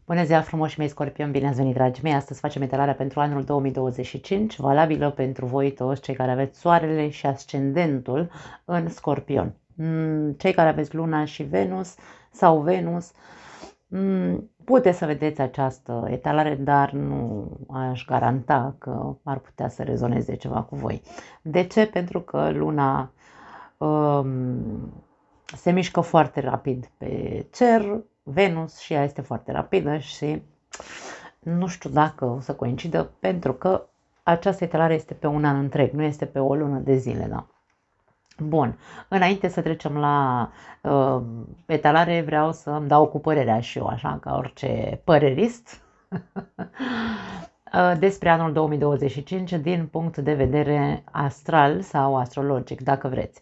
Bună ziua frumoși mei Scorpion, bine ați venit dragii mei! Astăzi facem etalarea pentru anul 2025, valabilă pentru voi toți cei care aveți soarele și ascendentul în Scorpion. Cei care aveți Luna și Venus sau Venus, puteți să vedeți această etalare, dar nu aș garanta că ar putea să rezoneze ceva cu voi. De ce? Pentru că Luna se mișcă foarte rapid pe cer, Venus și ea este foarte rapidă și nu știu dacă o să coincidă, pentru că această etalare este pe un an întreg, nu este pe o lună de zile. Da? Bun, înainte să trecem la etalare, vreau să îmi dau cu părerea și eu, așa ca orice părerist, despre anul 2025 din punct de vedere astral sau astrologic, dacă vreți.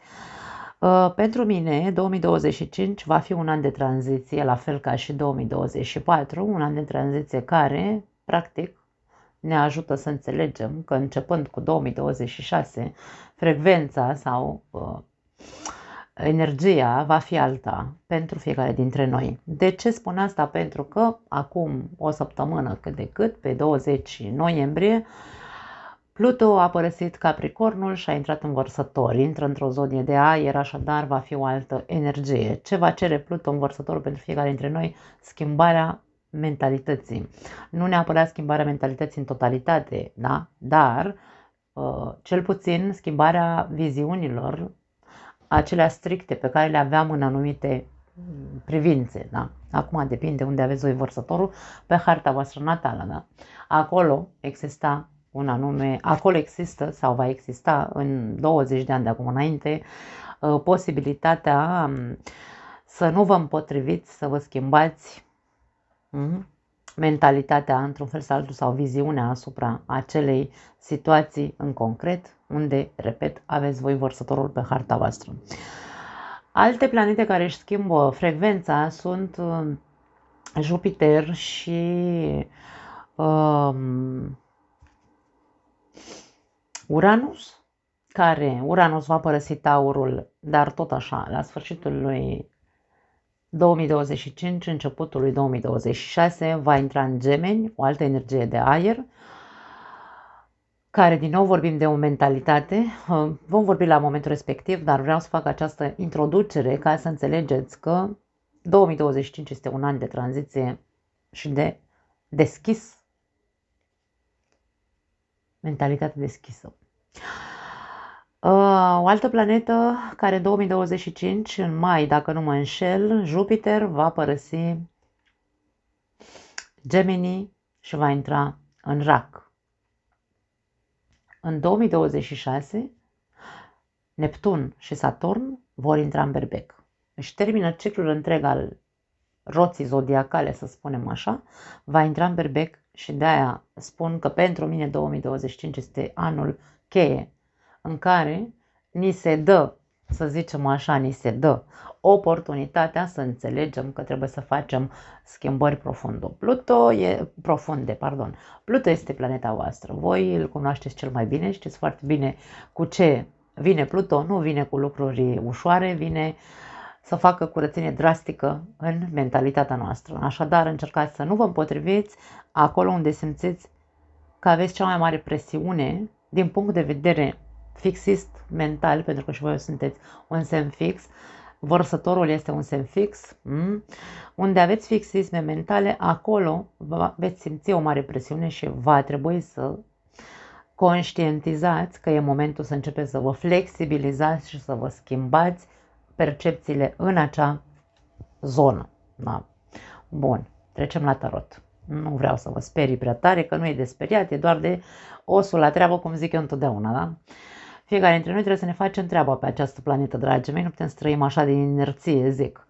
Pentru mine, 2025 va fi un an de tranziție, la fel ca și 2024, un an de tranziție care, practic, ne ajută să înțelegem că începând cu 2026, frecvența sau energia va fi alta pentru fiecare dintre noi. De ce spun asta? Pentru că acum o săptămână cât de cât, pe 20 noiembrie, Pluto a părăsit Capricornul și a intrat în Vărsător, intră într-o zodie de aer, așadar va fi o altă energie. Ce va cere Pluto în Vărsător pentru fiecare dintre noi? Schimbarea mentalității. Nu neapărat schimbarea mentalității în totalitate, da? Dar cel puțin schimbarea viziunilor, acelea stricte pe care le aveam în anumite privințe. Da? Acum depinde unde aveți voi Vărsătorul, pe harta voastră natală. Da? Acolo exista un anume, acolo există sau va exista în 20 de ani de acum înainte posibilitatea să nu vă împotriviți, să vă schimbați mentalitatea într-un fel sau altul sau viziunea asupra acelei situații în concret, unde, repet, aveți voi Vărsătorul pe harta voastră. Alte planete care își schimbă frecvența sunt Jupiter și Uranus, Uranus va părăsi Taurul, dar tot așa, la sfârșitul lui 2025, începutul lui 2026, va intra în Gemeni, o altă energie de aer, care din nou vorbim de o mentalitate, vom vorbi la momentul respectiv, dar vreau să fac această introducere ca să înțelegeți că 2025 este un an de tranziție și de deschis, mentalitate deschisă. O altă planetă care în 2025, în mai, dacă nu mă înșel, Jupiter va părăsi Gemini și va intra în Rac. În 2026, Neptun și Saturn vor intra în Berbec. Își termină ciclul întreg al roții zodiacale, să spunem așa, va intra în Berbec și de-aia spun că pentru mine 2025 este anul cheie în care ni se dă, să zicem așa, ni se dă oportunitatea să înțelegem că trebuie să facem schimbări profunde. Pluto este planeta voastră. Voi îl cunoașteți cel mai bine, știți foarte bine cu ce vine Pluto, nu vine cu lucruri ușoare, vine să facă curățenie drastică în mentalitatea noastră. Așadar, încercați să nu vă împotriviți acolo unde simțiți că aveți cea mai mare presiune din punct de vedere fixist mental, pentru că și voi sunteți un semn fix, Vărsătorul este un semn fix, unde aveți fixisme mentale, acolo veți simți o mare presiune și va trebui să conștientizați că e momentul să începeți să vă flexibilizați și să vă schimbați percepțiile în acea zonă. Da. Bun, trecem la tarot. Nu vreau să vă sperii prea tare, că nu e de speriat, e doar de osul la treabă, cum zic eu întotdeauna, da? Fiecare dintre noi trebuie să ne facem treaba pe această planetă, dragii mei, nu putem să trăim așa din inerție, zic.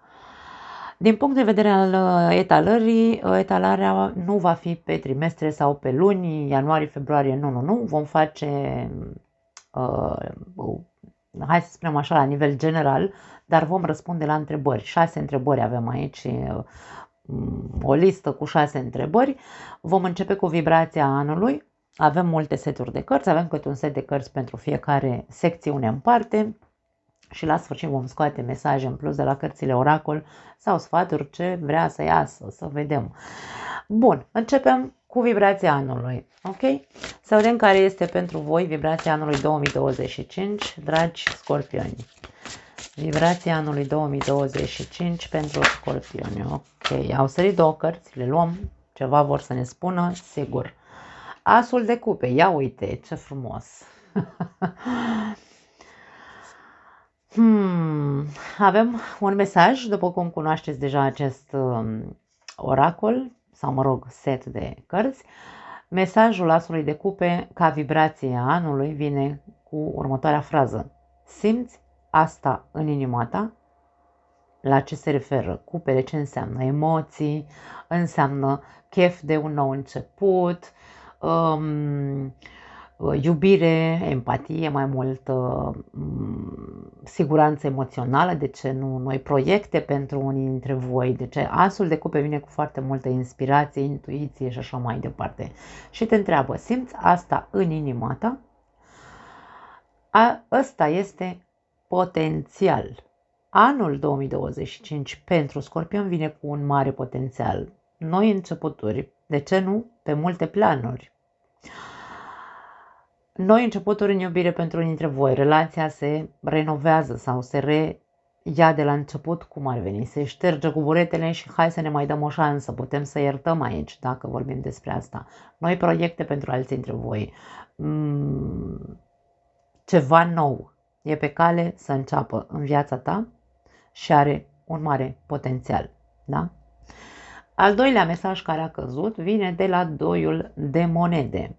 Din punct de vedere al etalării, etalarea nu va fi pe trimestre sau pe luni, ianuarie, februarie, nu. Vom face, hai să spunem așa, la nivel general, dar vom răspunde la întrebări. 6 întrebări avem aici, o listă cu 6 întrebări. Vom începe cu vibrația anului. Avem multe seturi de cărți, avem câte un set de cărți pentru fiecare secțiune în parte și la sfârșit vom scoate mesaje în plus de la cărțile oracol sau sfaturi, ce vrea să iasă, să vedem. Bun, începem cu vibrația anului, ok? Să vedem care este pentru voi vibrația anului 2025, dragi scorpioni. Vibrația anului 2025 pentru scorpioni, ok. Au sărit două cărți, le luăm, ceva vor să ne spună, sigur. Asul de cupe, ia uite, ce frumos. Avem un mesaj, după cum cunoașteți deja acest oracol, sau mă rog, set de cărți. Mesajul asului de cupe ca vibrație a anului vine cu următoarea frază. Simți asta în inima ta? La ce se referă? Cupele ce înseamnă? Emoții, înseamnă chef de un nou început, iubire, empatie, mai mult siguranță emoțională, de ce nu noi proiecte pentru unii dintre voi, de ce asul de cupe vine cu foarte multă inspirație, intuiție și așa mai departe. Și te întreabă, simți asta în inima ta? Ăsta este potențial. Anul 2025 pentru Scorpion vine cu un mare potențial. Noi începuturi, de ce nu? Pe multe planuri. Noi începuturi în iubire pentru unii dintre voi. Relația se renovează sau se reia de la început, cum ar veni. Se șterge cu buretele și hai să ne mai dăm o șansă. Putem să iertăm aici, dacă vorbim despre asta. Noi proiecte pentru alții dintre voi. Ceva nou e pe cale să înceapă în viața ta și are un mare potențial. Da? Al doilea mesaj care a căzut vine de la doiul de monede.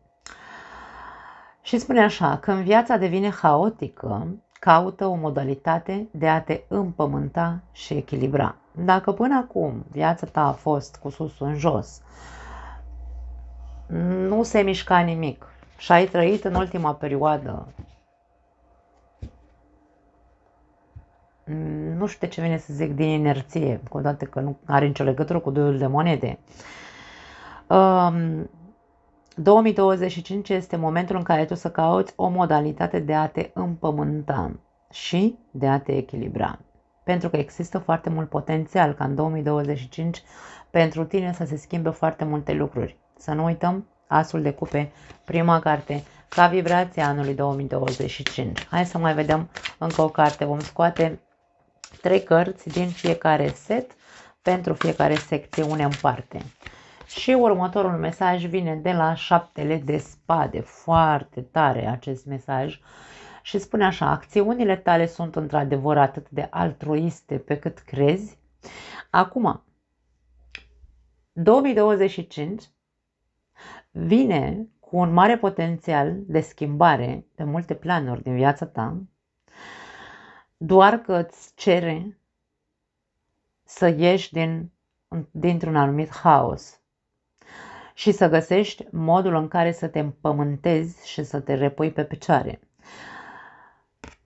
Și spune așa, când viața devine haotică, caută o modalitate de a te împământa și echilibra. Dacă până acum viața ta a fost cu sus în jos, nu se mișca nimic și ai trăit în ultima perioadă, nu știu de ce vine să zic din inerție, cu toate că nu are nicio legătură cu doiul de monede. 2025 este momentul în care tu să cauți o modalitate de a te împământa și de a te echilibra. Pentru că există foarte mult potențial ca în 2025 pentru tine să se schimbe foarte multe lucruri. Să nu uităm, Asul de cupe, prima carte, ca vibrație anului 2025. Hai să mai vedem încă o carte. Vom scoate 3 cărți din fiecare set pentru fiecare secțiune în parte. Și următorul mesaj vine de la 7 de spade, foarte tare acest mesaj și spune așa, acțiunile tale sunt într-adevăr atât de altruiste pe cât crezi. Acum, 2025 vine cu un mare potențial de schimbare de multe planuri din viața ta, doar că îți cere să ieși dintr-un anumit haos și să găsești modul în care să te împământezi și să te repui pe picioare.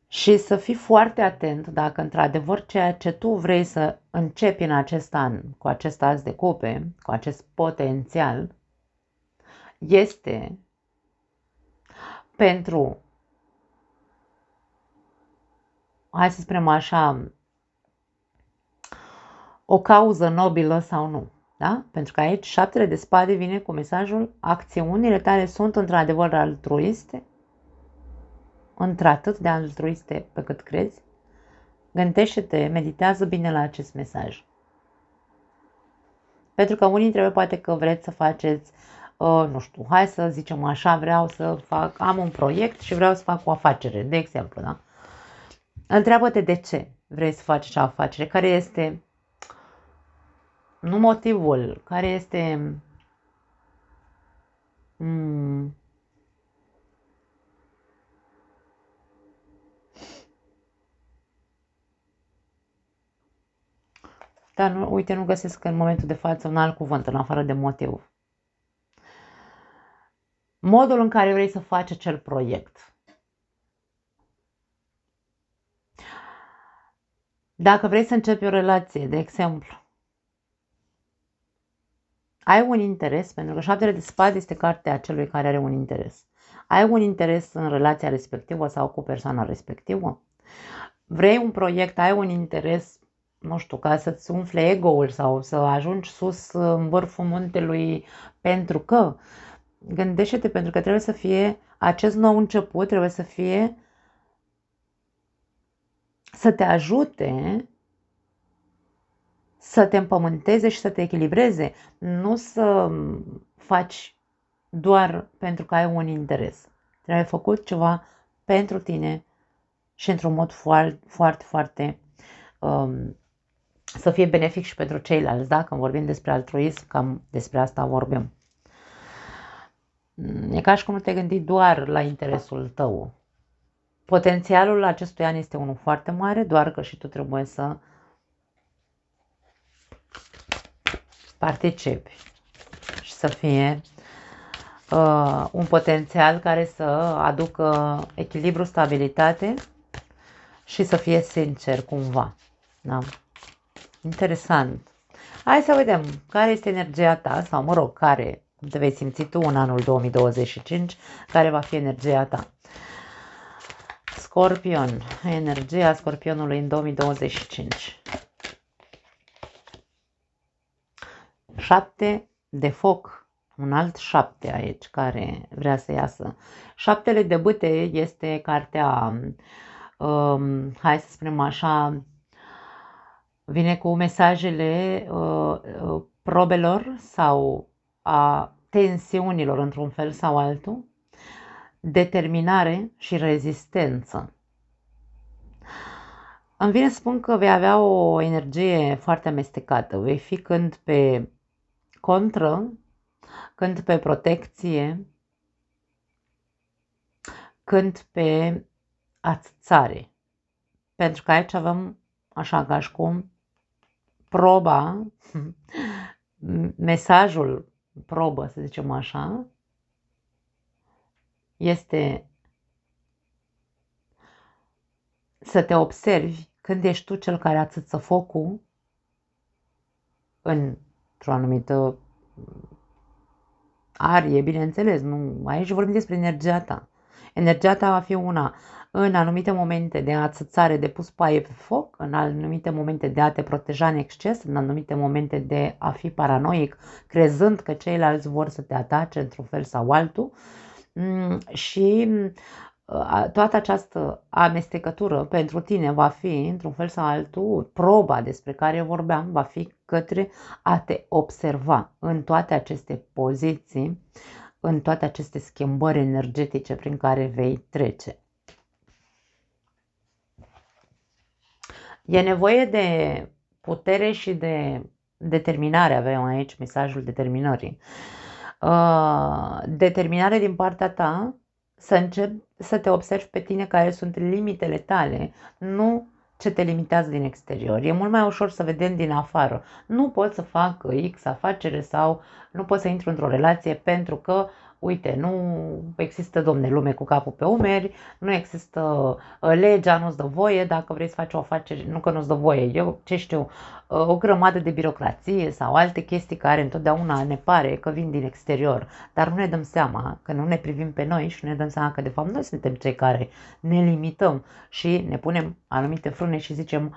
Și să fii foarte atent dacă într-adevăr ceea ce tu vrei să începi în acest an, cu acest as de cupe, cu acest potențial, este pentru, hai să spunem așa, o cauză nobilă sau nu. Da? Pentru că aici 7 de spade vine cu mesajul acțiunile tale sunt într-adevăr altruiste, într-atât de altruiste pe cât crezi. Gândește-te, meditează bine la acest mesaj. Pentru că unii dintre voi poate că vreți să faceți, nu știu, hai să zicem așa, vreau să fac, am un proiect și vreau să fac o afacere, de exemplu, da? Întreabă-te de ce vrei să faci acea afacere, care este nu motivul, care este dar nu, uite, nu găsesc în momentul de față un alt cuvânt în afară de motiv. Modul în care vrei să faci acel proiect. Dacă vrei să începi o relație, de exemplu, ai un interes, pentru că 7 de spade este cartea celui care are un interes. Ai un interes în relația respectivă sau cu persoana respectivă? Vrei un proiect, ai un interes nu știu, ca să-ți umfle ego-ul sau să ajungi sus în vârful muntelui pentru că. Gândește-te, pentru că trebuie să fie, acest nou început trebuie să fie, să te ajute să te împământeze și să te echilibreze, nu să faci doar pentru că ai un interes. Trebuie făcut ceva pentru tine și într-un mod foarte, foarte, foarte să fie benefic și pentru ceilalți, da? Când vorbim despre altruism, cam despre asta vorbim. E ca și cum nu te gândi doar la interesul tău. Potențialul acestui an este unul foarte mare, doar că și tu trebuie să participi și să fie un potențial care să aducă echilibru, stabilitate și să fie sincer cumva. Da? Interesant. Hai să vedem care este energia ta sau mă rog, care te vei simți tu în anul 2025, care va fi energia ta. Scorpion, energia Scorpionului în 2025. 7 de foc, un alt 7 aici care vrea să iasă. 7 de bâte este cartea, hai să spunem așa, vine cu mesajele probelor sau a tensiunilor într-un fel sau altul, determinare și rezistență. Îmi vine să spun că vei avea o energie foarte amestecată. Vei fi când pe contră, când pe protecție, când pe ațățare. Pentru că aici avem așa ca și cum proba, mesajul probă, să zicem așa, este să te observi când ești tu cel care ațăță focul într-o anumită arie, bineînțeles, nu, aici vorbim despre energia ta. Energia ta va fi una în anumite momente de ațățare, de pus paie pe foc, în anumite momente de a te proteja în exces, în anumite momente de a fi paranoic, crezând că ceilalți vor să te atace într-un fel sau altul. Și toată această amestecătură pentru tine va fi, într-un fel sau altul, proba despre care vorbeam, va fi către a te observa în toate aceste poziții, în toate aceste schimbări energetice prin care vei trece. E nevoie de putere și de determinare, avem aici mesajul determinării. Determinare din partea ta să începi să te observi pe tine care sunt limitele tale, nu ce te limitează din exterior. E mult mai ușor să vedem din afară. Nu pot să fac X afacere sau nu pot să intru într-o relație pentru că, uite, nu există, domne, lume cu capul pe umeri, nu există legea, nu-ți dă voie, dacă vrei să faci o afacere, nu că nu-ți dă voie, eu ce știu, o grămadă de birocrație sau alte chestii care întotdeauna ne pare că vin din exterior, dar nu ne dăm seama, că nu ne privim pe noi și nu ne dăm seama că de fapt noi suntem cei care ne limităm și ne punem anumite frâne și zicem,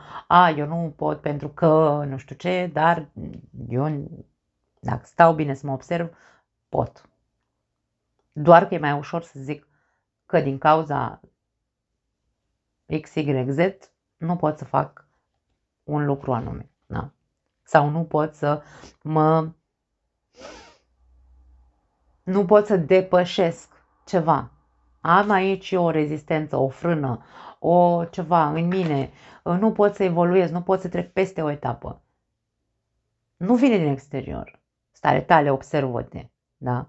eu nu pot pentru că nu știu ce, dar eu, dacă stau bine să mă observ, pot. Doar că e mai ușor să zic că din cauza X, Y, Z nu pot să fac un lucru anume. Da? Sau nu pot să depășesc ceva. Am aici o rezistență, o frână, o ceva în mine, nu pot să evoluez, nu pot să trec peste o etapă. Nu vine din exterior. Stare tale, observă-te. Da?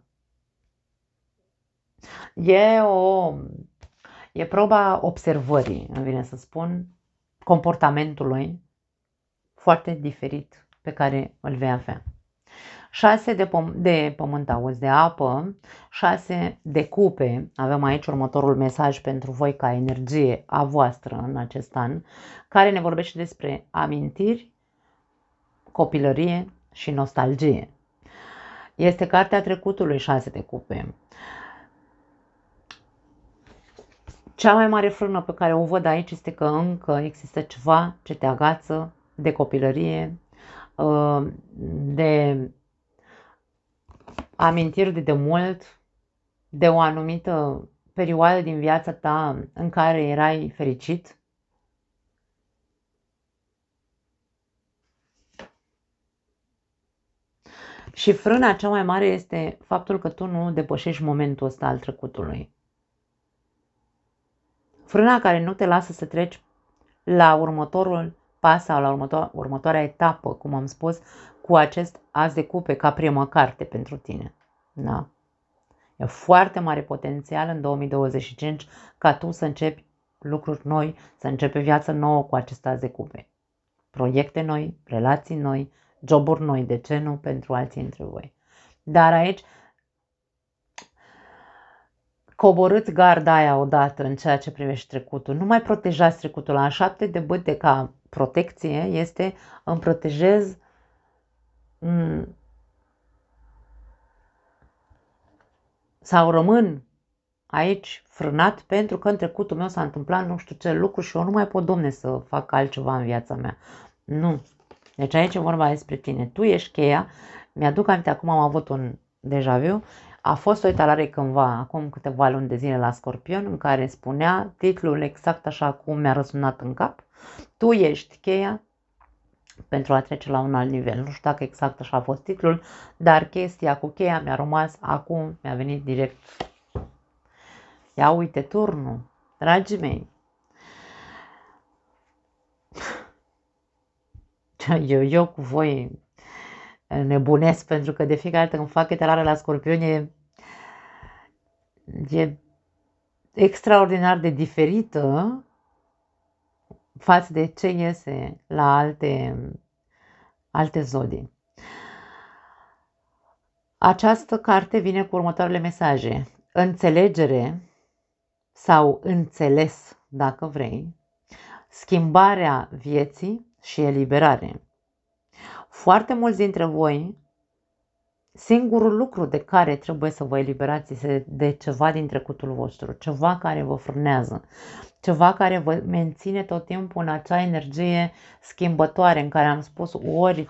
E proba observării, îmi vine să spun, comportamentului foarte diferit pe care îl vei avea. 6 de pământ, auzi, de apă, 6 de cupe, avem aici următorul mesaj pentru voi ca energie a voastră în acest an, care ne vorbește despre amintiri, copilărie și nostalgie. Este cartea trecutului 6 de cupe. Cea mai mare frână pe care o văd aici este că încă există ceva ce te agață de copilărie, de amintiri de demult, de o anumită perioadă din viața ta în care erai fericit. Și frâna cea mai mare este faptul că tu nu depășești momentul ăsta al trecutului. Frâna care nu te lasă să treci la următorul pas sau la următoarea etapă, cum am spus, cu acest as de cupe ca primă carte pentru tine. Da? E foarte mare potențial în 2025 ca tu să începi lucruri noi, să începi viață nouă cu acest as de cupe. Proiecte noi, relații noi, joburi noi, de ce nu pentru alții între voi. Dar aici coborâți garda aia odată în ceea ce privește trecutul. Nu mai protejați trecutul. La 7 de bâte ca protecție este îmi protejez sau rămân aici frânat pentru că în trecutul meu s-a întâmplat nu știu ce lucru și eu nu mai pot, Domne, să fac altceva în viața mea. Nu. Deci aici e vorba despre tine. Tu ești cheia. Mi-aduc aminte, acum am avut un deja vu. A fost o etalare cândva, acum câteva luni de zile la Scorpion, în care spunea titlul exact așa cum mi-a răsunat în cap. Tu ești cheia pentru a trece la un alt nivel. Nu știu dacă exact așa a fost titlul, dar chestia cu cheia mi-a rămas acum, mi-a venit direct. Ia uite turnul, dragii mei. Eu cu voi nebunesc pentru că de fiecare dată când fac etalare la Scorpion e extraordinar de diferită față de ce iese la alte zodii. Această carte vine cu următoarele mesaje. Înțelegere sau înțeles, dacă vrei, schimbarea vieții și eliberare. Foarte mulți dintre voi, singurul lucru de care trebuie să vă eliberați este de ceva din trecutul vostru, ceva care vă frânează, ceva care vă menține tot timpul în acea energie schimbătoare în care am spus ori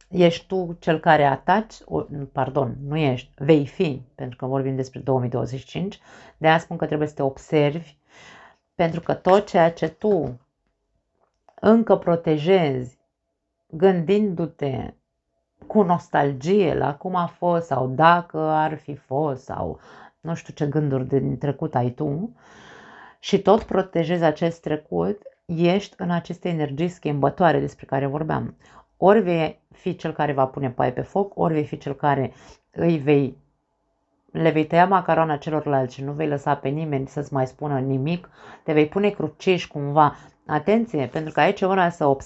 ești tu cel care ataci, nu ești, vei fi, pentru că vorbim despre 2025, de aia spun că trebuie să te observi, pentru că tot ceea ce tu încă protejezi, gândindu-te cu nostalgie la cum a fost sau dacă ar fi fost sau nu știu ce gânduri din trecut ai tu și tot protejezi acest trecut, ești în aceste energii schimbătoare despre care vorbeam. Ori vei fi cel care va pune paie pe foc, ori vei fi cel care le vei tăia macaroana celorlalți și nu vei lăsa pe nimeni să-ți mai spună nimic, te vei pune cruciși cumva. Atenție, pentru că aici e ora să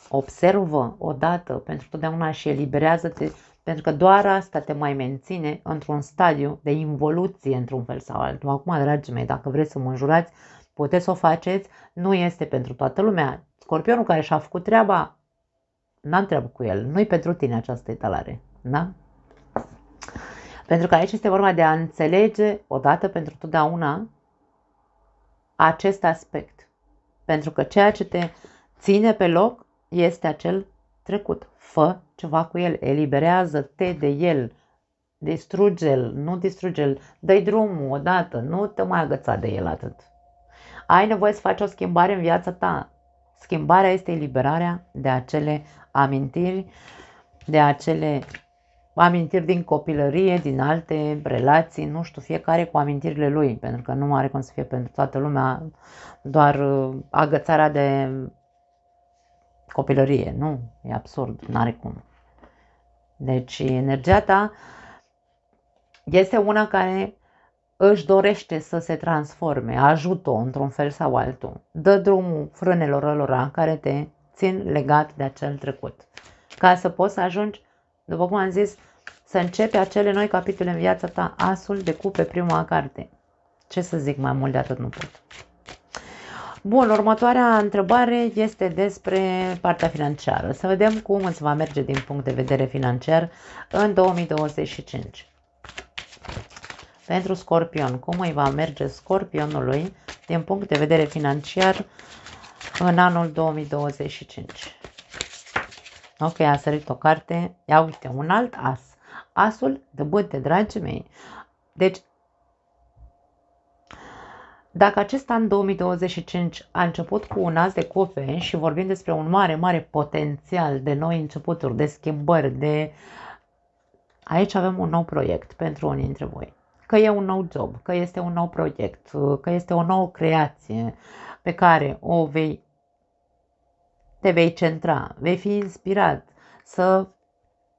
observă odată pentru totdeauna și eliberează-te, pentru că doar asta te mai menține într-un stadiu de involuție într-un fel sau altul. Acum, dragii mei, dacă vreți să mă înjurați, puteți să o faceți, nu este pentru toată lumea. Scorpionul care și-a făcut treaba, n-am treabă cu el, nu-i pentru tine această etalare, da? Pentru că aici este vorba de a înțelege odată pentru totdeauna acest aspect. Pentru că ceea ce te ține pe loc este acel trecut. Fă ceva cu el, eliberează-te de el, distruge-l, nu distruge-l, dă-i drumul odată, nu te mai agăța de el atât. Ai nevoie să faci o schimbare în viața ta. Schimbarea este eliberarea de acele amintiri, de acele amintiri din copilărie, din alte relații, nu știu, fiecare cu amintirile lui, pentru că nu are cum să fie pentru toată lumea doar agățarea de copilărie, nu, e absurd, n-are cum. Deci energia ta este una care își dorește să se transforme, ajută-o într-un fel sau altul, dă drumul frânelor ălora care te țin legat de acel trecut, ca să poți să ajungi, după cum am zis, să începi acele noi capitole în viața ta, asul de cupe, prima carte. Ce să zic mai mult de atât nu pot. Bun, următoarea întrebare este despre partea financiară. Să vedem cum îți va merge din punct de vedere financiar în 2025. Pentru Scorpion, cum îi va merge Scorpionului din punct de vedere financiar în anul 2025. Ok, a sărit o carte. Ia uite, un alt as. Asul de bâte, dragii mei. Deci, dacă acest an 2025 a început cu un as de cupe și vorbim despre un mare, mare potențial de noi începuturi, de schimbări, de... Aici avem un nou proiect pentru unii dintre voi. Că e un nou job, că este un nou proiect, că este o nouă creație pe care te vei centra, vei fi inspirat să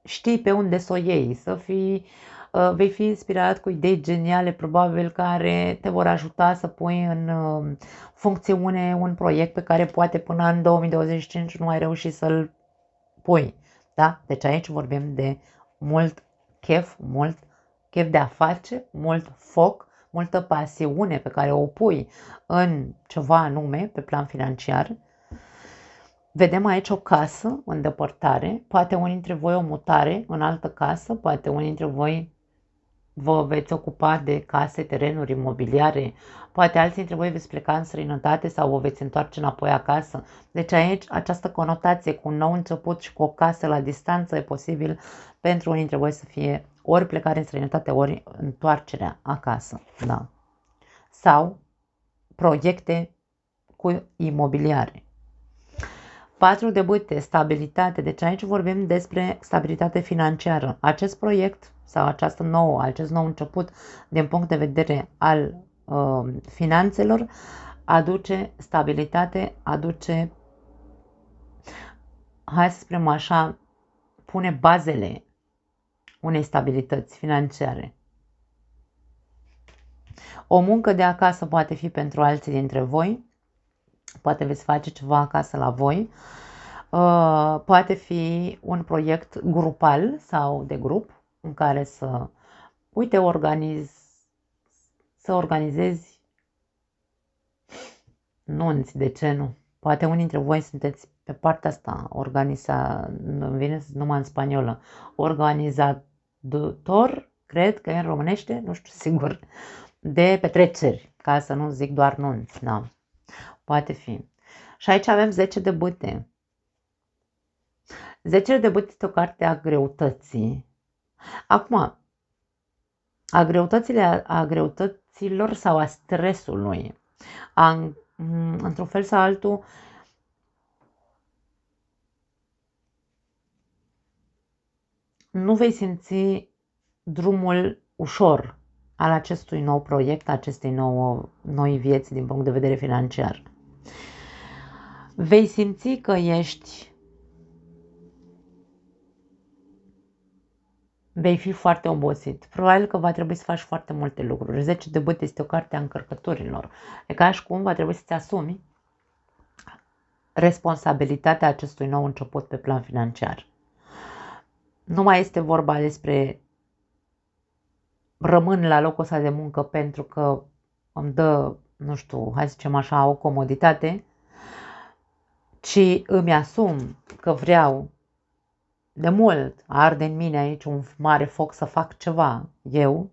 știi pe unde să o iei, vei fi inspirat cu idei geniale, probabil, care te vor ajuta să pui în funcțiune un proiect pe care poate până în 2025 nu ai reușit să-l pui. Da? Deci aici vorbim de mult chef de a face, mult foc, multă pasiune pe care o pui în ceva anume pe plan financiar. Vedem aici o casă în depărtare, poate unii dintre voi o mutare în altă casă, poate unii dintre voi vă veți ocupa de case, terenuri, imobiliare, poate alții dintre voi veți pleca în străinătate sau vă veți întoarce înapoi acasă. Deci aici această conotație cu un nou început și cu o casă la distanță e posibil pentru unii dintre voi să fie ori plecare în străinătate, ori întoarcerea acasă. Da? Sau proiecte cu imobiliare. 4 de bâte, stabilitate. Deci aici vorbim despre stabilitate financiară. Acest proiect sau acest nou început din punct de vedere al finanțelor aduce stabilitate, aduce, hai să spunem așa, pune bazele unei stabilități financiare. O muncă de acasă poate fi pentru alții dintre voi, poate veți face ceva acasă la voi, poate fi un proiect grupal sau de grup în care să, uite, să organizezi nunți, de ce nu? Poate unii dintre voi sunteți pe partea asta, îmi vine numai în spaniolă, organizator, cred că e în românește, nu știu sigur, de petreceri, ca să nu zic doar nunți, da, poate fi. Și aici avem 10 de bâte. 10 de bâte este o carte a greutății. Acum, a greutăților sau a stresului, într-un fel sau altul, nu vei simți drumul ușor al acestui nou proiect, acestei noi vieți din punct de vedere financiar. Vei simți că vei fi foarte obosit. Probabil că va trebui să faci foarte multe lucruri. 10 de bâte este o carte a încărcăturilor. E ca și cum va trebui să-ți asumi responsabilitatea acestui nou început pe plan financiar. Nu mai este vorba despre rămân la locul ăsta de muncă pentru că îmi dă, nu știu, hai să zicem așa, o comoditate, ci îmi asum că vreau de mult, arde în mine aici un mare foc să fac ceva, eu,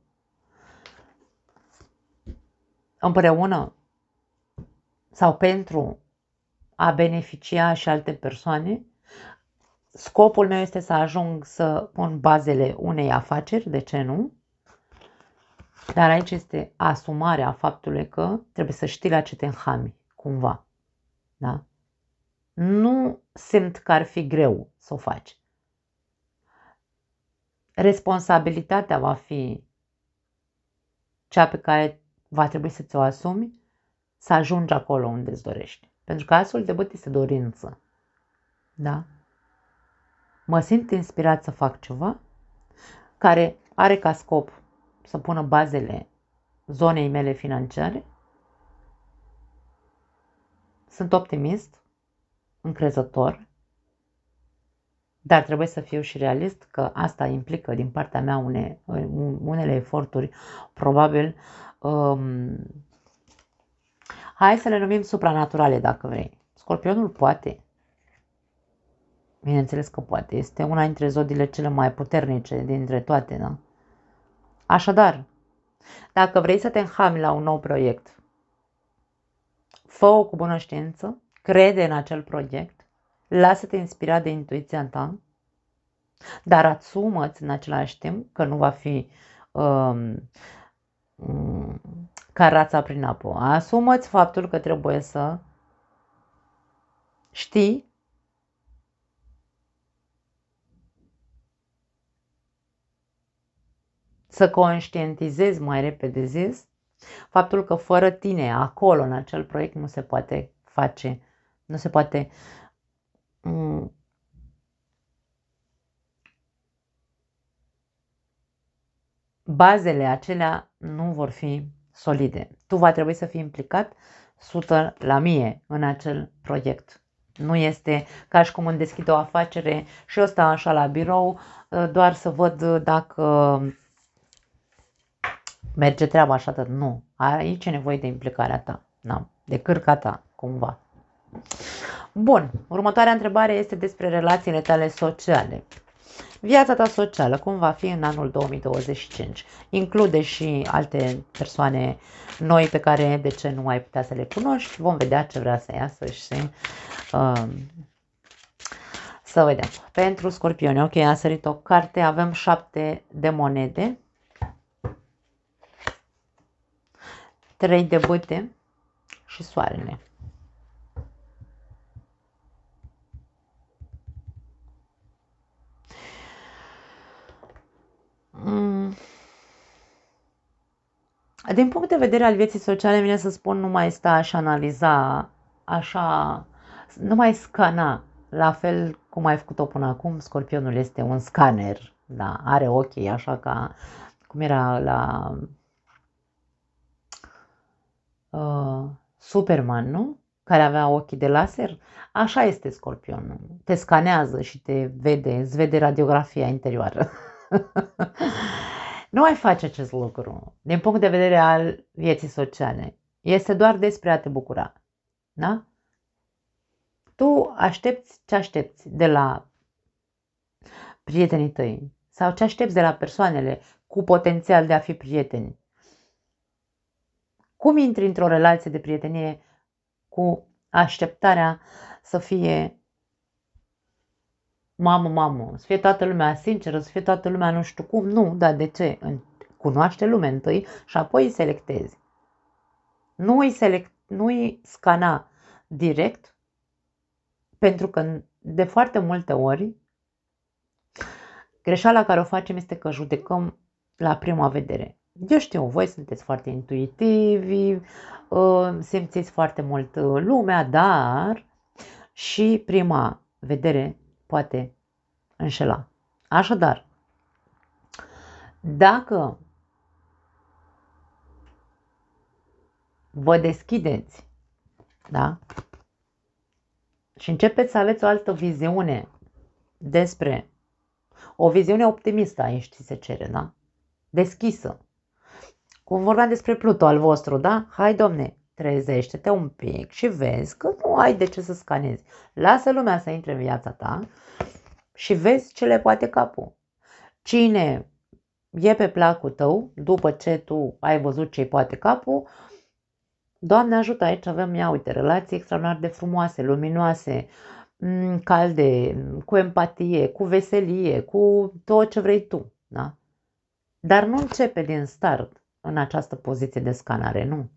împreună sau pentru a beneficia și alte persoane. Scopul meu este să ajung să pun bazele unei afaceri, de ce nu? Dar aici este asumarea faptului că trebuie să știi la ce te înhami, cumva. Da? Nu simt că ar fi greu să o faci. Responsabilitatea va fi cea pe care va trebui să ți-o asumi, să ajungi acolo unde îți dorești. Pentru că astfel de băt este dorință. Da? Mă simt inspirat să fac ceva care are ca scop să pună bazele zonei mele financiare. Sunt optimist, încrezător, dar trebuie să fiu și realist că asta implică din partea mea unele eforturi, probabil, hai să le numim supranaturale dacă vrei. Scorpionul poate. Bineînțeles că poate. Este una dintre zodiile cele mai puternice dintre toate, da? Așadar, dacă vrei să te înhami la un nou proiect, fă-o cu bună știință, crede în acel proiect, lasă-te inspirat de intuiția ta, dar asumă-ți în același timp că nu va fi ca rața prin apă. Asumă-ți faptul că trebuie să știi să conștientizezi, mai repede zis, faptul că fără tine acolo în acel proiect nu se poate face, nu se poate bazele acelea nu vor fi solide. Tu va trebui să fii implicat 100% în acel proiect. Nu este ca și cum îmi deschid o afacere și eu stau așa la birou doar să văd dacă merge treaba așa, atât. Nu. Aici e nevoie de implicarea ta, de cârca ta, cumva. Bun, următoarea întrebare este despre relațiile tale sociale. Viața ta socială, cum va fi în anul 2025? Include și alte persoane noi pe care de ce nu ai putea să le cunoști. Vom vedea ce vrea să iasă și să vedem. Pentru scorpioni, ok, a sărit o carte, avem 7 de monede, 3 de bâte și soarele. Din punct de vedere al vieții sociale, vine să spun, nu mai sta și analiza, așa, nu mai scana, la fel cum ai făcut-o până acum. Scorpionul este un scanner, da, are ochii așa ca, cum era la Superman, nu? Care avea ochii de laser. Așa este Scorpionul, te scanează și te vede, îți vede radiografia interioară. Nu mai face acest lucru din punct de vedere al vieții sociale. Este doar despre a te bucura. Da? Tu aștepți ce aștepți de la prietenii tăi sau ce aștepți de la persoanele cu potențial de a fi prieteni. Cum intri într-o relație de prietenie cu așteptarea să fie mamă, să fie toată lumea sinceră, să fie toată lumea nu știu cum? Nu, dar de ce? Cunoaște lumea întâi și apoi îi selectezi. Nu îi scana direct, pentru că de foarte multe ori greșeala care o facem este că judecăm la prima vedere. Eu știu, voi sunteți foarte intuitivi, simțiți foarte mult lumea, dar și prima vedere poate înșela. Așadar, dacă vă deschideți, da? Și începeți să aveți o altă viziune despre, o viziune optimistă aici ți se cere, da? Deschisă. Cum vorbeam despre Pluto al vostru, da? Hai, domne, trezește-te un pic și vezi că nu ai de ce să scanezi. Lasă lumea să intre în viața ta și vezi ce le poate capul. Cine e pe placul tău, după ce tu ai văzut ce-i poate capul, Doamne ajută, aici avem, ia uite, relații extraordinar de frumoase, luminoase, calde, cu empatie, cu veselie, cu tot ce vrei tu, da? Dar nu începe din start în această poziție de scanare, nu.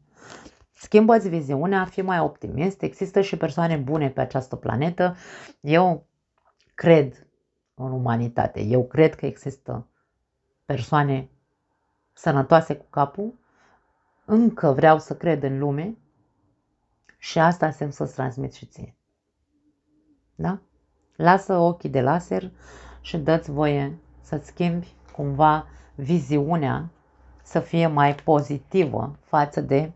Schimbă-ți viziunea, fii mai optimist, există și persoane bune pe această planetă. Eu cred în umanitate, eu cred că există persoane sănătoase cu capul, încă vreau să cred în lume și asta semn să-ți transmit și ție. Da? Lasă ochii de laser și dă-ți voie să-ți schimbi cumva viziunea să fie mai pozitivă față de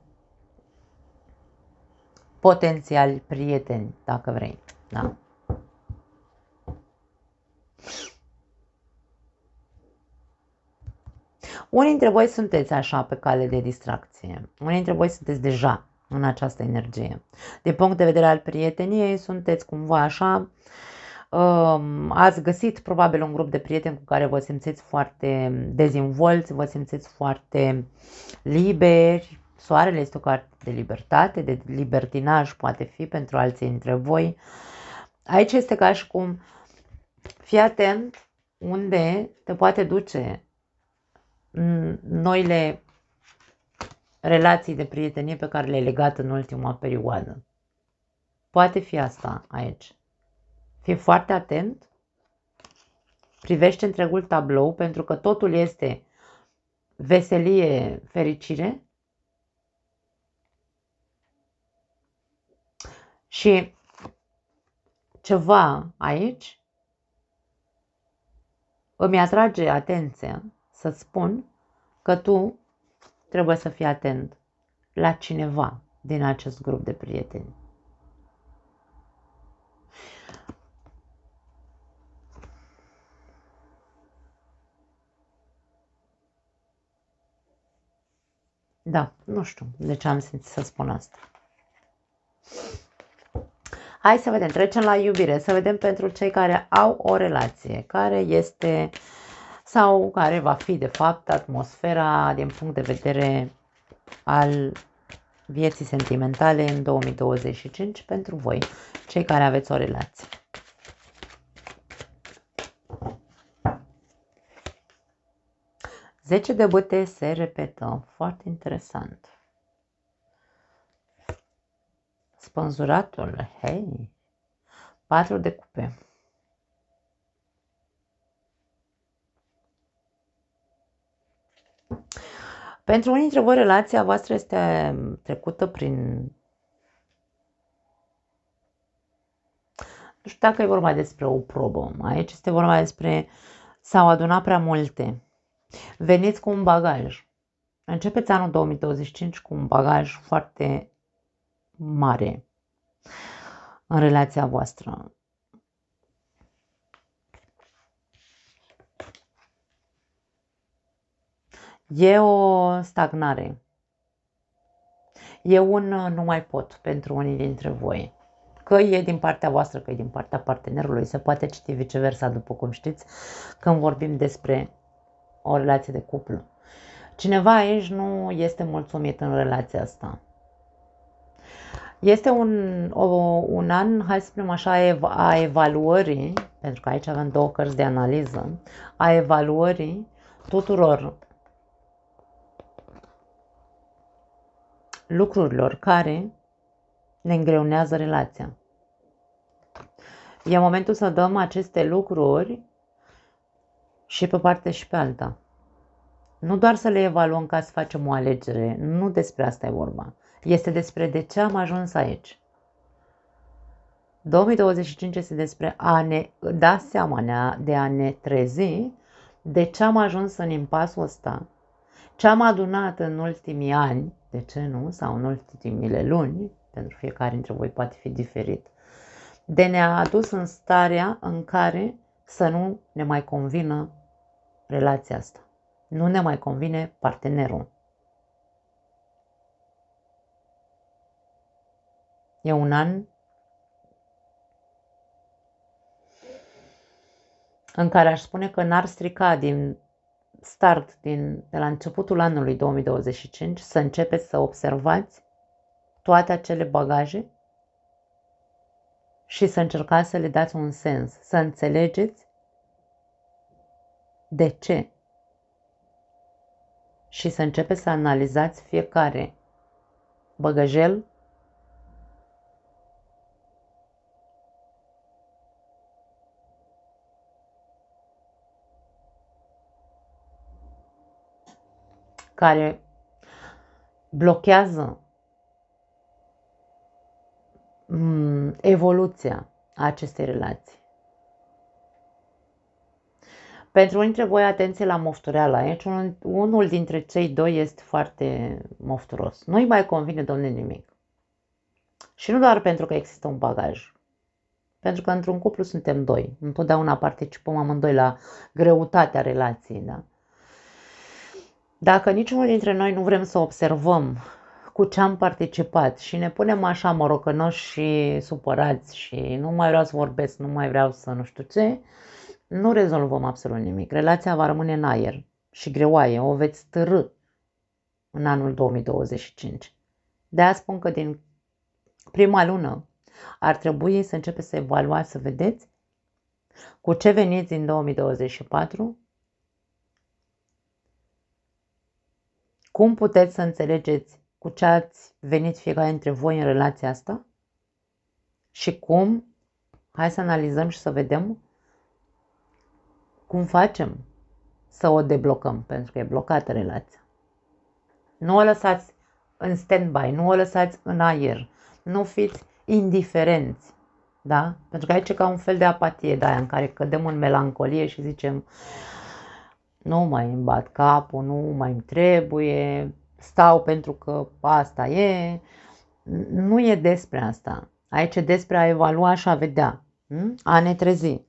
potențiali prieteni, dacă vrei. Da? Unii dintre voi sunteți așa pe cale de distracție. Unii dintre voi sunteți deja în această energie. Din punct de vedere al prieteniei, sunteți cumva așa, ați găsit probabil un grup de prieteni cu care vă simțiți foarte dezvolți, vă simțiți foarte liberi, Soarele este o carte de libertate, de libertinaj poate fi pentru alții dintre voi. Aici este ca și cum, fii atent unde te poate duce noile relații de prietenie pe care le-ai legat în ultima perioadă. Poate fi asta aici. Fii foarte atent, privește întregul tablou, pentru că totul este veselie, fericire. Și ceva aici îmi atrage atenția să spun că tu trebuie să fii atent la cineva din acest grup de prieteni. Da, nu știu de ce am simțit să spun asta. Hai să vedem, trecem la iubire, să vedem pentru cei care au o relație, care este sau care va fi de fapt atmosfera din punct de vedere al vieții sentimentale în 2025 pentru voi, cei care aveți o relație. Zece de bâte se repetă, foarte interesant. Spânzuratul, hei, 4 de cupe. Pentru unii dintre voi, relația voastră este trecută prin... Nu știu dacă e vorba despre o probă. Aici este vorba despre s-au adunat prea multe. Veniți cu un bagaj. Începeți anul 2025 cu un bagaj foarte mare în relația voastră. E o stagnare. E un nu mai pot pentru unii dintre voi. Că e din partea voastră, că e din partea partenerului. Se poate citi viceversa, după cum știți, când vorbim despre o relație de cuplu. Cineva aici nu este mulțumit în relația asta. Este un an, hai să spunem așa, a evaluării, pentru că aici avem două cărți de analiză, a evaluării tuturor lucrurilor care ne îngreunează relația. E momentul să dăm aceste lucruri și pe parte și pe alta. Nu doar să le evaluăm ca să facem o alegere, nu despre asta e vorba. Este despre de ce am ajuns aici. 2025 este despre a ne da seama, de a ne trezi de ce am ajuns în impasul ăsta, ce am adunat în ultimii ani, de ce nu, sau în ultimile luni, pentru fiecare dintre voi poate fi diferit, de ne-a adus în starea în care să nu ne mai convină relația asta. Nu ne mai convine partenerul. E un an în care aș spune că n-ar strica din start, de la începutul anului 2025, să începeți să observați toate acele bagaje și să încercați să le dați un sens, să înțelegeți de ce și să începeți să analizați fiecare băgăjel care blochează evoluția acestei relații. Pentru unii dintre voi, atenție la moftureală. Aici unul dintre cei doi este foarte mofturos. Nu-i mai convine, domne, nimic. Și nu doar pentru că există un bagaj. Pentru că într-un cuplu suntem doi. Întotdeauna participăm amândoi la greutatea relației. Da? Dacă niciunul dintre noi nu vrem să observăm cu ce am participat și ne punem așa morocănoși și supărați și nu mai vreau să vorbesc, nu mai vreau să nu știu ce, nu rezolvăm absolut nimic. Relația va rămâne în aer și greoaie, o veți târî în anul 2025. De-aia spun că din prima lună ar trebui să începeți să evaluați, să vedeți cu ce veniți în 2024, cum puteți să înțelegeți cu ce ați venit fiecare dintre voi în relația asta și cum, hai să analizăm și să vedem cum facem să o deblocăm, pentru că e blocată relația. Nu o lăsați în stand-by, nu o lăsați în aer, nu fiți indiferenți, da? Pentru că aici e ca un fel de apatie de aia în care cădem în melancolie și zicem nu mai îmi bat capul, nu mai îmi trebuie, stau pentru că asta e. Nu e despre asta. Aici e despre a evalua și a vedea. A ne trezi.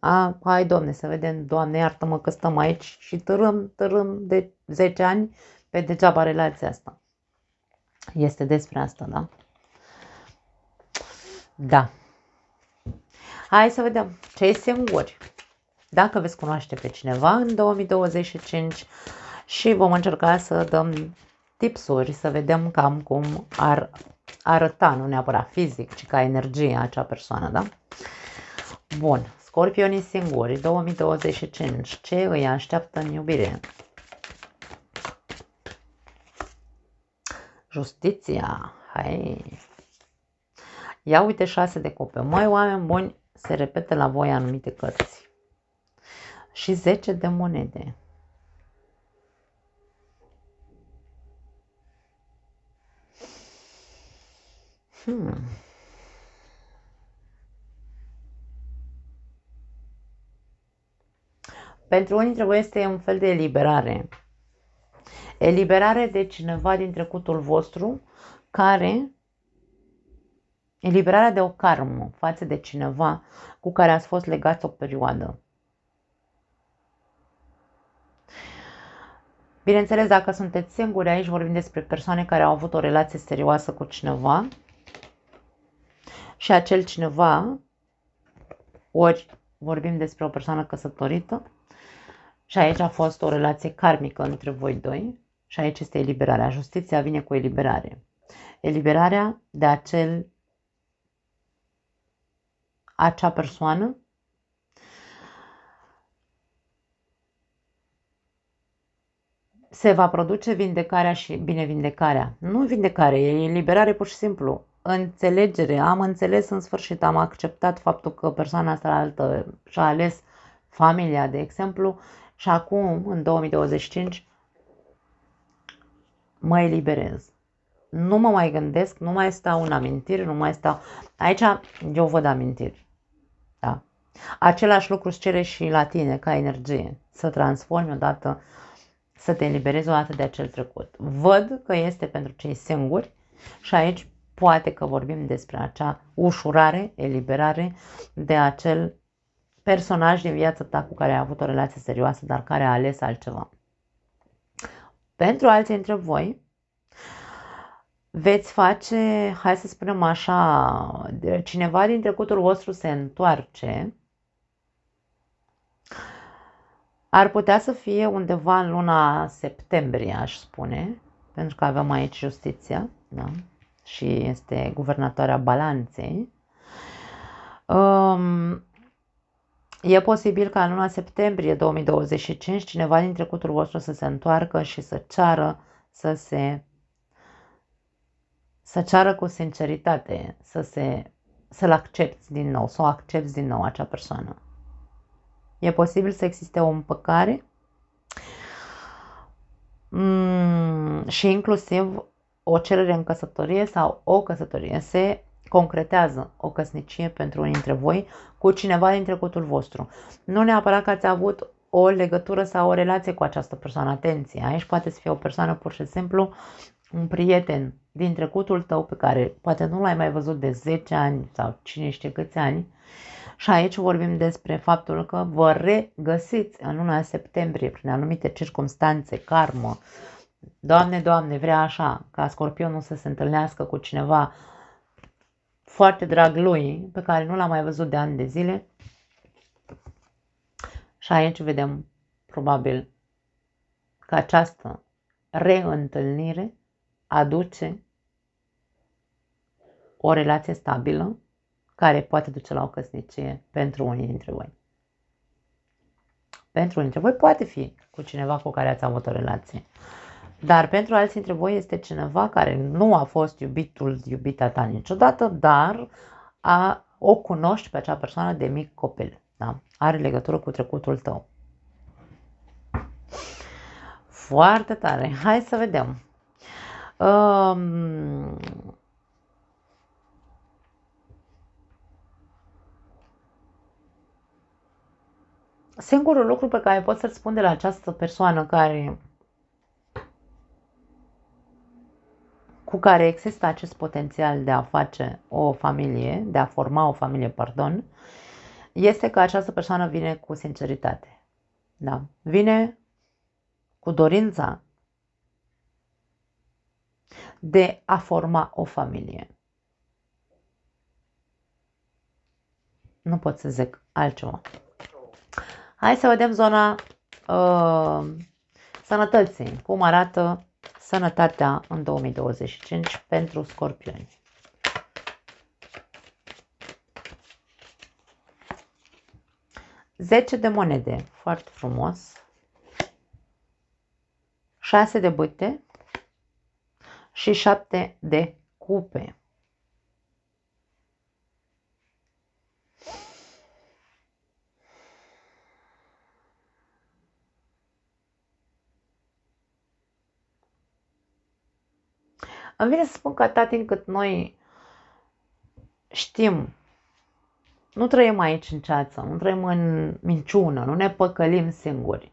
Hai, Doamne, să vedem, Doamne, iartă-mă că stăm aici și tărâm de 10 ani pe degeaba relația asta. Este despre asta, da? Da. Hai să vedem cei singuri. Dacă veți cunoaște pe cineva în 2025 și vom încerca să dăm tipsuri, să vedem cam cum ar arăta, nu neapărat fizic, ci ca energie acea persoană, da? Bun, scorpionii singuri, 2025, ce îi așteaptă în iubire? Justiția, hai! Ia uite 6 de cope. Măi, oameni buni, se repetă la voi anumite cărți. Și 10 de monede. Pentru unii dintre voi este un fel de eliberare. Eliberare de cineva din trecutul vostru care... Eliberarea de o karmă față de cineva cu care ați fost legați o perioadă. Bineînțeles, dacă sunteți singuri, aici vorbim despre persoane care au avut o relație serioasă cu cineva și acel cineva, ori vorbim despre o persoană căsătorită și aici a fost o relație karmică între voi doi și aici este eliberarea. Justiția vine cu eliberare. Eliberarea de acea persoană se va produce vindecarea și binevindecarea. Nu vindecare, e eliberare pur și simplu. Înțelegere. Am înțeles în sfârșit, am acceptat faptul că persoana asta altă și-a ales familia, de exemplu, și acum, în 2025, mă eliberez. Nu mă mai gândesc, nu mai stau în amintiri, nu mai stau... Aici eu văd amintiri. Da. Același lucru îți cere și la tine, ca energie. Să transformi odată, să te eliberezi odată de acel trecut. Văd că este pentru cei singuri și aici poate că vorbim despre acea ușurare, eliberare de acel personaj din viața ta cu care ai avut o relație serioasă, dar care a ales altceva. Pentru alții dintre voi, veți face, hai să spunem așa, cineva din trecutul vostru se întoarce. Ar putea să fie undeva în luna septembrie, aș spune, pentru că avem aici justiția, da? Și este guvernatoarea balanței. E posibil ca în luna septembrie 2025 cineva din trecutul vostru să se întoarcă și să ceară să ceară cu sinceritate, să-l accepti din nou, să o accepti din nou acea persoană. E posibil să existe o împăcare și inclusiv o cerere în căsătorie sau o căsătorie. Se concretează o căsnicie pentru unii dintre voi cu cineva din trecutul vostru. Nu neapărat că ați avut o legătură sau o relație cu această persoană. Atenție, aici poate să fie o persoană pur și simplu, un prieten din trecutul tău pe care poate nu l-ai mai văzut de 10 ani sau cine știe câți ani. Și aici vorbim despre faptul că vă regăsiți în luna septembrie prin anumite circumstanțe, karmă. Doamne, Doamne, vrea așa ca Scorpionul să se întâlnească cu cineva foarte drag lui, pe care nu l-a mai văzut de ani de zile. Și aici vedem probabil că această reîntâlnire aduce o relație stabilă care poate duce la o căsnicie pentru unii dintre voi. Pentru unii dintre voi poate fi cu cineva cu care ați avut o relație. Dar pentru alții dintre voi este cineva care nu a fost iubita ta niciodată, dar o cunoști pe acea persoană de mic copil. Da? Are legătură cu trecutul tău. Foarte tare. Hai să vedem. Singurul lucru pe care pot să-l spun de la această persoană cu care există acest potențial de a face o familie, de a forma o familie, este că această persoană vine cu sinceritate. Da? Vine cu dorința de a forma o familie. Nu pot să zic altceva. Hai să vedem zona sănătății. Cum arată sănătatea în 2025 pentru scorpioni. Zece de monede, foarte frumos. 6 de bâte și 7 de cupe. Îmi vine să spun că atâta timp cât noi știm, nu trăim aici în ceață, nu trăim în minciună, nu ne păcălim singuri.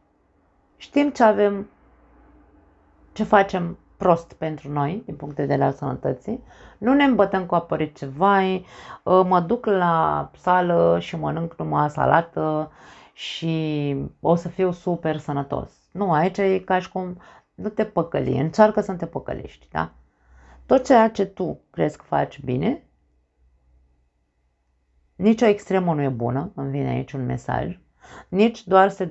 Știm ce avem, ce facem prost pentru noi, din punct de vedere al sănătății. Nu ne îmbătăm cu apărice, vai, mă duc la sală și mănânc numai salată și o să fiu super sănătos. Nu, aici e ca și cum nu te păcăli, încearcă să nu te păcălești, da? Tot ceea ce tu crezi că faci bine, nici o extremă nu e bună, îmi vine aici un mesaj, nici doar să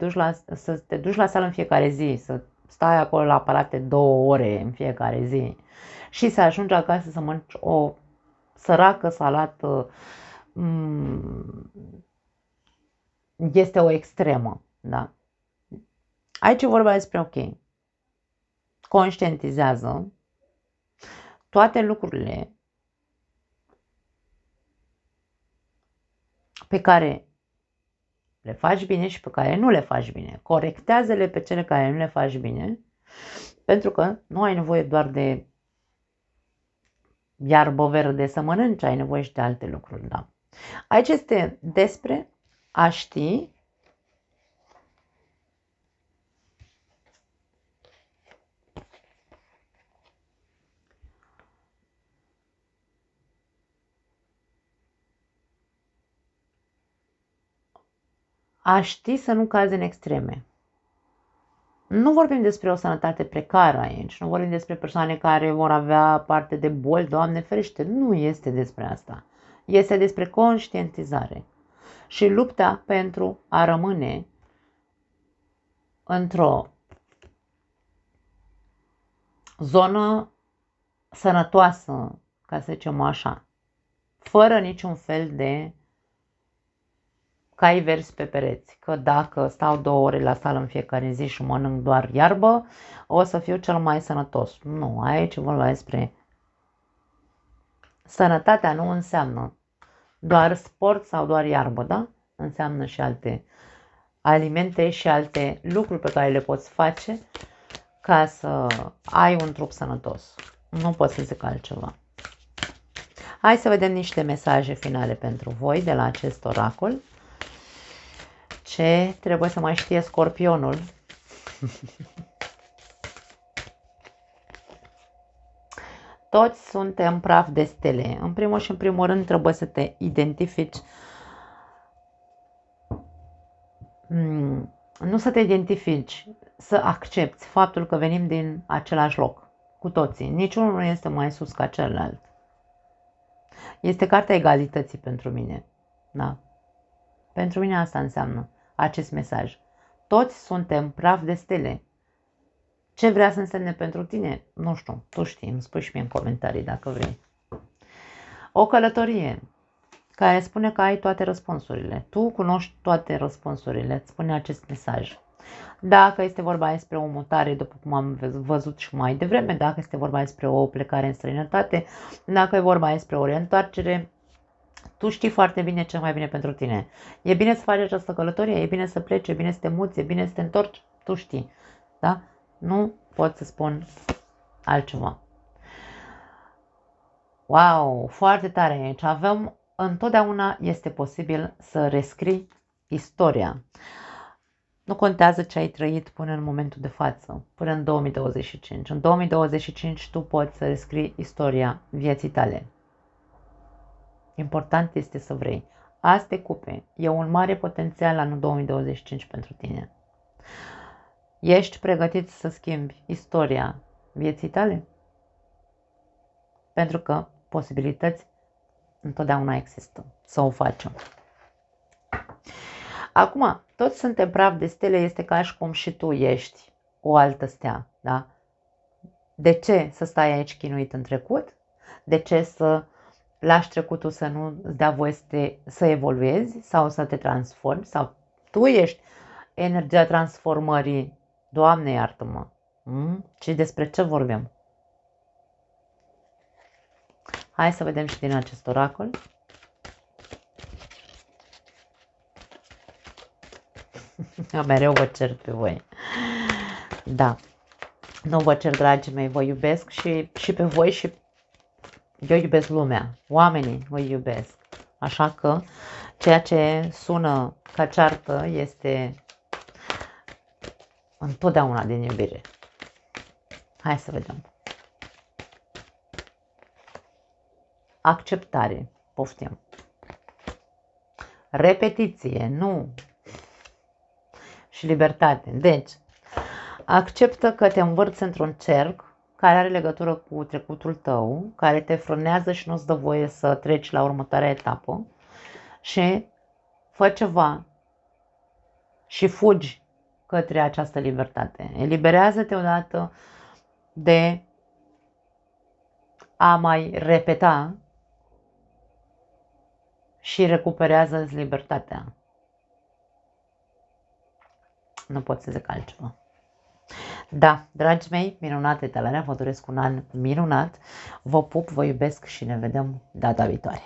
te duci la sală în fiecare zi, să stai acolo la aparate 2 ore în fiecare zi și să ajungi acasă să mănânci o săracă salată, este o extremă, da? Aici e vorba despre, ok, conștientizează toate lucrurile pe care le faci bine și pe care nu le faci bine. Corectează-le pe cele care nu le faci bine, pentru că nu ai nevoie doar de iarbă verde să mănânci, ai nevoie și de alte lucruri. Da. Aici este despre a ști să nu cazi în extreme. Nu vorbim despre o sănătate precară aici, nu vorbim despre persoane care vor avea parte de boli, Doamne ferește, nu este despre asta. Este despre conștientizare și lupta pentru a rămâne într-o zonă sănătoasă, ca să zicem așa, fără niciun fel de cai verzi pe pereți, că dacă stau 2 ore la sală în fiecare zi și mănânc doar iarbă, o să fiu cel mai sănătos. Nu, aici vorba despre sănătatea nu înseamnă doar sport sau doar iarbă, da? Înseamnă și alte alimente și alte lucruri pe care le poți face ca să ai un trup sănătos. Nu pot să zic altceva. Hai să vedem niște mesaje finale pentru voi de la acest oracol. Ce trebuie să mai știe Scorpionul? Toți suntem praf de stele. În primul și în primul rând trebuie să te identifici. Nu să te identifici, să accepti faptul că venim din același loc, cu toții. Niciunul nu este mai sus ca celălalt. Este cartea egalității pentru mine. Da? Pentru mine asta înseamnă acest mesaj. Toți suntem praf de stele. Ce vrea să însemne pentru tine? Nu știu, tu știi, îmi spui și mie în comentarii dacă vrei. O călătorie care spune că ai toate răspunsurile. Tu cunoști toate răspunsurile, îți spune acest mesaj. Dacă este vorba despre o mutare, după cum am văzut și mai devreme, dacă este vorba despre o plecare în străinătate, dacă e vorba despre o reîntoarcere, tu știi foarte bine ce mai bine pentru tine. E bine să faci această călătorie, e bine să pleci, e bine să te muți, e bine să te întorci, tu știi. Da? Nu pot să spun altceva. Wow, foarte tare aici. Avem, întotdeauna este posibil să rescrii istoria. Nu contează ce ai trăit până în momentul de față, până în 2025. În 2025 tu poți să rescrii istoria vieții tale. Important este să vrei. Aste cupe e un mare potențial anul 2025 pentru tine. Ești pregătit să schimbi istoria vieții tale? Pentru că posibilități întotdeauna există să o facem. Acum, toți suntem praf de stele, este ca și cum și tu ești o altă stea, da? De ce să stai aici chinuit în trecut? De ce să lași trecutul să nu îți dea voie să evoluezi sau să te transformi? Sau tu ești energia transformării? Doamne, iartă-mă! Și despre ce vorbim? Hai să vedem și din acest oracol. Mereu vă cer pe voi. Da. Nu vă cer, dragii mei, vă iubesc și pe voi și eu iubesc lumea. Oamenii vă iubesc. Așa că ceea ce sună ca ceartă este întotdeauna din iubire. Hai să vedem. Acceptare. Poftim. Repetiție. Nu. Și libertate. Deci, acceptă că te învârți într-un cerc care are legătură cu trecutul tău, care te frânează și nu-ți dă voie să treci la următoarea etapă și fă ceva și fugi către această libertate. Eliberează-te odată de a mai repeta și recuperează-ți libertatea. Nu pot să zic altceva. Da, dragii mei, minunate talarea, vă doresc un an minunat, vă pup, vă iubesc și ne vedem data viitoare.